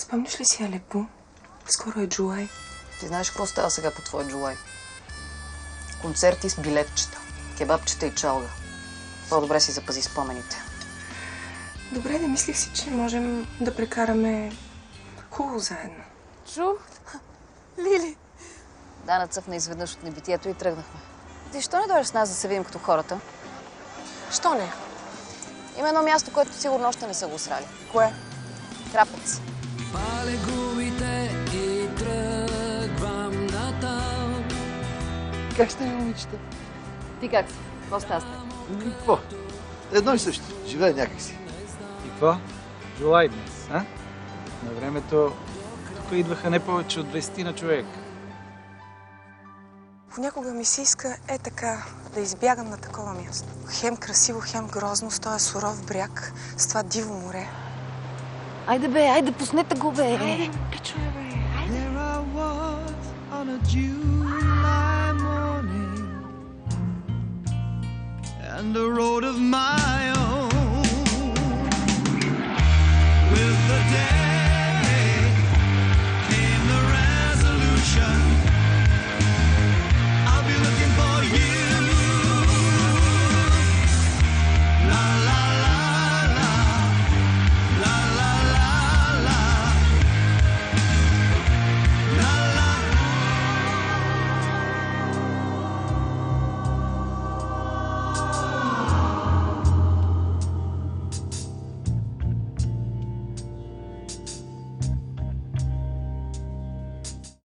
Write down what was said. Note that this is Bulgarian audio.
Спомниш ли си Алепо? Скоро е Джулай. Ти знаеш какво става сега по твой Джулай? Концерти с билетчета, кебабчета и чалга. По-добре си запази спомените. Добре, да мислих си, че можем да прекараме хубаво заедно. Чу? Лили! Да, нацъфна изведнъж от небитието и тръгнахме. Ти що не дойдеш с нас да се видим като хората? Що не? Има едно място, което сигурно още не са го срали. Кое? Крапец. Пале гумите и тръгвам натам. Как сте, момичета? Ти как си? Какво става? Какво? Едно и също. Живее някакси. И какво? Джулай днес, а? На времето тук идваха не повече от 20 на човек. Понякога ми се иска така да избягам на такова място. Хем красиво, хем грозно, с този суров бряг, с това диво море. Айде бе, айде, пуснете го бе! Айде, пичове бе, айде! There I was on a July morning, and the road of my